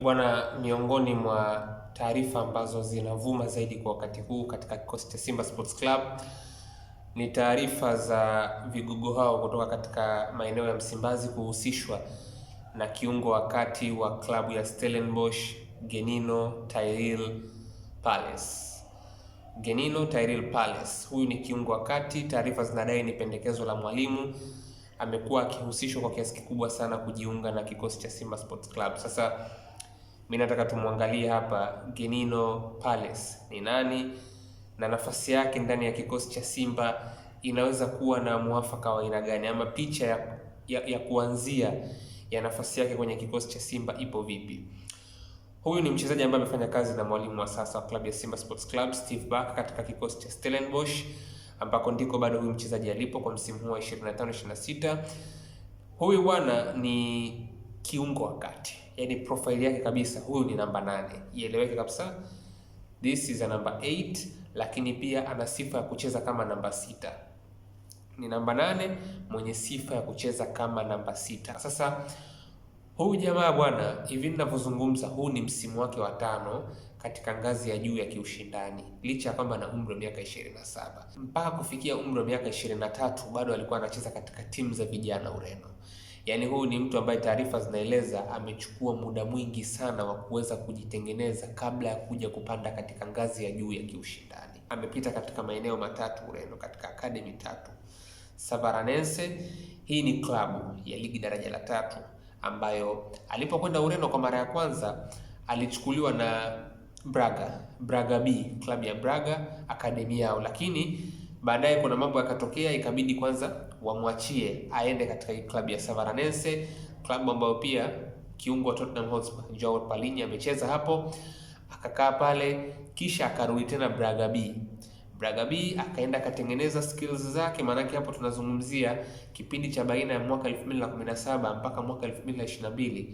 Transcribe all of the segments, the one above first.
Bwana, miongoni mwa taarifa ambazo zinavuma zaidi kwa wakati huu katika kikosi cha Simba Sports Club ni taarifa za vigogo hao kutoka katika maeneo ya Msimbazi kuhusishwa na kiungo wa kati wa klabu ya Stellenbosch Genino Tyrell Palace. Genino Tyrell Palace, huyu ni kiungo wa kati. Taarifa zinadai ni pendekezo la mwalimu. Amekuwa akihusishwa kwa kiasi kikubwa sana kujiunga na kikosi cha Simba Sports Club. Sasa mimi nataka tumwangalie hapa Genino Palace ni nani na nafasi yake ndani ya kikosi cha Simba inaweza kuwa na muafaka wa aina gani, ama picha ya kuanzia ya nafasi yake kwenye kikosi cha Simba ipo vipi. Huyu ni mchezaji ambaye amefanya kazi na mwalimu wa sasa wa klabu ya Simba Sports Club Steve Barker katika kikosi cha Stellenbosch, ambako ndiko bado huyu mchezaji alipo kwa msimu huu wa 25-26. Huyu bwana ni kiungo wa kati, yaani profile yake kabisa, huyu ni namba 8. Ieleweke kabisa, this is a number 8, lakini pia ana sifa ya kucheza kama namba 6. Ni namba 8 mwenye sifa ya kucheza kama namba 6. Sasa huyu jamaa bwana, hivi ninavyozungumza, huu ni msimu wake wa 5 katika ngazi ya juu ya kiushindani, licha ya kwamba ana umri wa miaka 27. Mpaka kufikia umri wa miaka 23 bado alikuwa anacheza katika timu za vijana Ureno. Yaani huyu ni mtu ambaye taarifa zinaeleza amechukua muda mwingi sana wa kuweza kujitengeneza kabla ya kuja kupanda katika ngazi ya juu ya kiushindani. Amepita katika maeneo matatu Ureno, katika academy 3. Savaranense, hii ni klabu ya ligi daraja la 3 ambayo alipokwenda Ureno kwa mara ya kwanza alichukuliwa na Braga B, klabu ya Braga, akademi yao, lakini baadaye kuna mambo yakatokea, ikabidi kwanza wamwachie aende katika klabu ya Savaranense, klabu ambayo pia kiungo wa Tottenham Hotspur Joao Palhinha amecheza hapo, akakaa pale, kisha akarudi tena Braga B. Braga B akaenda akatengeneza skills zake, maanake hapo tunazungumzia kipindi cha baina ya mwaka 2017 mpaka mwaka 2022.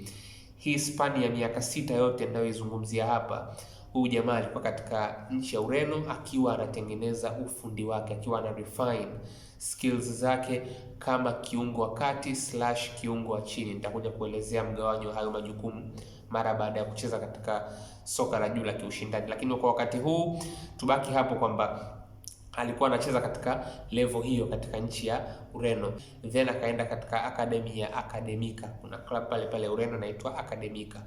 Hii span ya miaka 6 yote ninayoizungumzia hapa, huyu jamaa alikuwa katika nchi ya Ureno akiwa anatengeneza ufundi wake, akiwa ana refine skills zake kama kiungo wa kati / kiungo wa chini. Nitakuja kuelezea mgawanyo hayo majukumu mara baada ya kucheza katika soka la juu la kiushindani, lakini kwa wakati huu tubaki hapo kwamba alikuwa anacheza katika level hiyo katika nchi ya Ureno, then akaenda katika akademi ya Academica. Kuna club pale Ureno inaitwa Academica.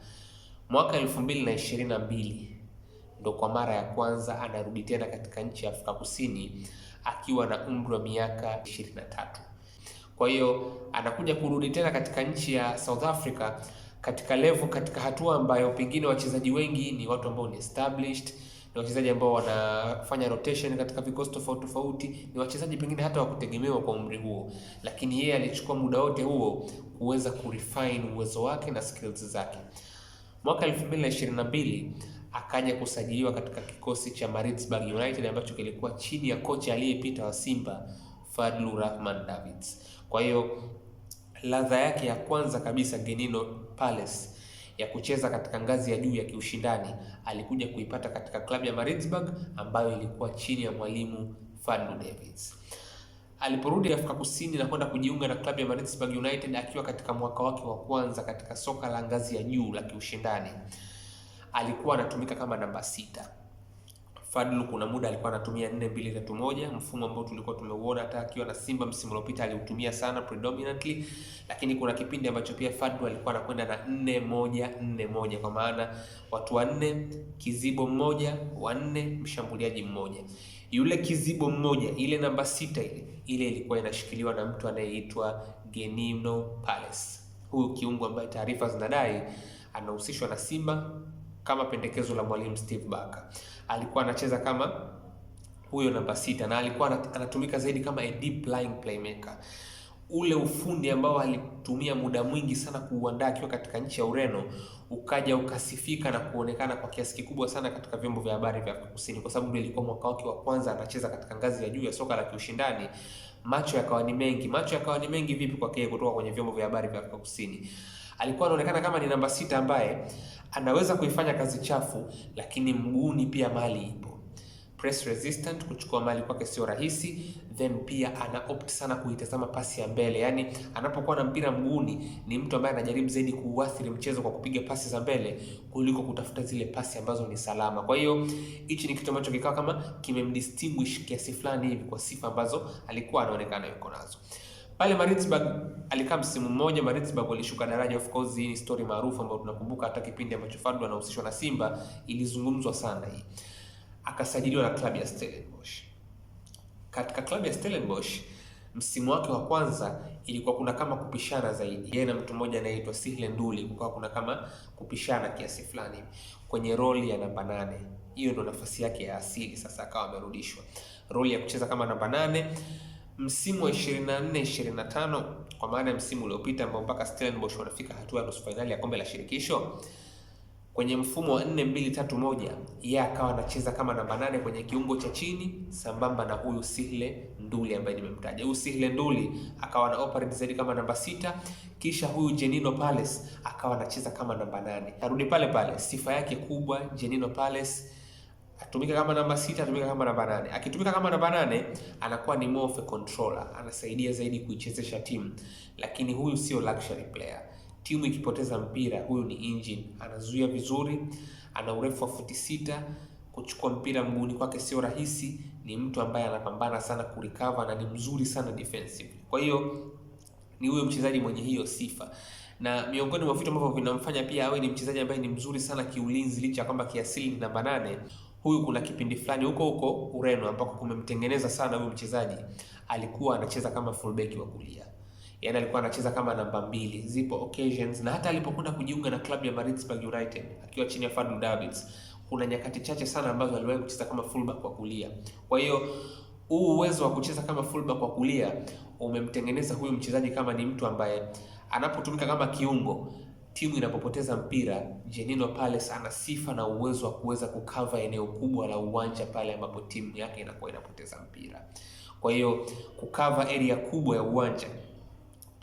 Mwaka 2022 ndo kwa mara ya kwanza anarudi tena katika nchi ya Afrika Kusini akiwa na umri wa miaka 23. Kwa hiyo anakuja kurudi tena katika nchi ya South Africa katika level, katika hatua ambayo pengine wachezaji wengi ni watu ambao ni established, ni wachezaji ambao wanafanya rotation katika vikosi tofauti, ni wachezaji pengine hata wakutegemewa kwa umri huo, lakini yeye alichukua muda wote huo kuweza kurefine uwezo wake na skills zake. Mwaka 2022 akaja kusajiliwa katika kikosi cha Maritzburg United ambacho kilikuwa chini ya kocha aliyepita wa Simba Fadlu Rahman Davids. Kwa hiyo ladha yake ya kwanza kabisa Genino Palace ya kucheza katika ngazi ya juu ya kiushindani alikuja kuipata katika klabu ya Maritzburg ambayo ilikuwa chini ya mwalimu Fadlu Davids. Aliporudi Afrika Kusini na kwenda kujiunga na klabu ya Maritzburg United akiwa katika mwaka wake wa kwanza katika soka la ngazi ya juu la kiushindani, alikuwa anatumika kama namba 6. Fadlu kuna muda alikuwa anatumia 4-2-3-1, mfumo ambao tulikuwa tumeuona hata akiwa na Simba msimu uliopita aliutumia sana predominantly, lakini kuna kipindi ambacho pia Fadlu alikuwa anakwenda na 4-1-4-1, kwa maana watu wanne, kizibo mmoja, wanne, mshambuliaji mmoja. Yule kizibo mmoja, ile namba 6 ile ilikuwa inashikiliwa na mtu anayeitwa Genino Palace. Huyu kiungo ambaye taarifa zinadai anahusishwa na Simba kama pendekezo la mwalimu Steve Barker. Alikuwa anacheza kama huyo namba 6 na alikuwa anatumika zaidi kama a deep lying playmaker. Ule ufundi ambao alitumia muda mwingi sana kuuandaa akiwa katika nchi ya Ureno ukaja ukasifika na kuonekana kwa kiasi kikubwa sana katika vyombo vya habari vya Afrika Kusini, kwa sababu ilikuwa mwaka wake wa kwanza anacheza katika ngazi ya juu ya soka la kiushindani. Macho yakawa ni mengi vipi kwake kutoka kwenye vyombo vya habari vya Afrika Kusini. Alikuwa anaonekana kama ni namba 6 ambaye anaweza kuifanya kazi chafu, lakini mguuni pia mali ipo. press resistant, kuchukua mali kwake sio rahisi, then pia ana opt sana kuitazama pasi ya mbele. Yani anapokuwa na mpira mguuni ni mtu ambaye anajaribu zaidi kuuathiri mchezo kwa kupiga pasi za mbele kuliko kutafuta zile pasi ambazo ni salama. Kwa hiyo hichi ni kitu ambacho kikawa kama kimemdistinguish kiasi fulani hivi kwa sifa ambazo alikuwa anaonekana yuko nazo. Pale Maritzburg alikaa msimu mmoja. Maritzburg walishuka daraja, of course hii ni story maarufu ambayo tunakumbuka hata kipindi ambacho Fadlu anahusishwa na Simba ilizungumzwa sana hii. Akasajiliwa na klabu ya Stellenbosch. Katika klabu ya Stellenbosch msimu wake wa kwanza ilikuwa kuna kama kupishana zaidi. Yeye na mtu mmoja anaitwa Sihle Nduli, kukawa kuna kama kupishana kiasi fulani kwenye roli ya namba 8. Hiyo ndo nafasi yake ya asili, sasa akawa amerudishwa roli ya kucheza kama namba 8. Msimu wa 24-25 kwa maana ya msimu uliopita ambao mpaka Stellenbosch wanafika hatua ya nusu finali ya kombe la shirikisho, kwenye mfumo wa 4-2-3-1 yeye akawa anacheza kama namba 8 kwenye kiungo cha chini sambamba na huyu Sihle Nduli ambaye nimemtaja. Huyu Sihle Nduli akawa na operate zaidi kama namba 6, kisha huyu Jenino Palace akawa anacheza kama namba 8. Arudi pale pale, sifa yake kubwa Jenino Palace atumika kama namba 6, atumika kama namba 8. Akitumika kama namba 8 anakuwa ni more of a controller, anasaidia zaidi kuichezesha timu, lakini huyu sio luxury player. Timu ikipoteza mpira, huyu ni engine, anazuia vizuri, ana urefu wa futi 6, kuchukua mpira mguuni kwake sio rahisi, ni mtu ambaye anapambana sana kurecover na ni mzuri sana defensive. Kwa hiyo ni huyo mchezaji mwenye hiyo sifa, na miongoni mwa vitu ambavyo vinamfanya pia awe ni mchezaji ambaye ni mzuri sana kiulinzi, licha kwamba kiasili ni namba 8. Huyu kuna kipindi fulani huko Ureno ambako kumemtengeneza sana huyu mchezaji, alikuwa anacheza kama fullback wa kulia. Yaani alikuwa anacheza kama namba 2. Zipo occasions na hata alipokwenda kujiunga na klabu ya Maritzburg United akiwa chini ya Fadlu Davids, kuna nyakati chache sana ambazo aliwahi kucheza kama fullback wa kulia. Kwa hiyo huu uwezo wa kucheza kama fullback wa kulia umemtengeneza huyu mchezaji kama ni mtu ambaye anapotumika kama kiungo, timu inapopoteza mpira, Jenino Palace ana sifa na uwezo wa kuweza kukava eneo kubwa la uwanja pale ambapo timu yake inakuwa inapoteza mpira. Kwa hiyo kukava area kubwa ya uwanja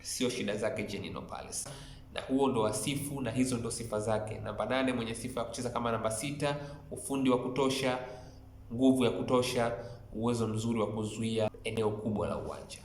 sio shida zake Jenino Palace, na huo ndo wasifu na hizo ndo sifa zake. Namba 8 mwenye sifa ya kucheza kama namba 6, ufundi wa kutosha, nguvu ya kutosha, uwezo mzuri wa kuzuia eneo kubwa la uwanja.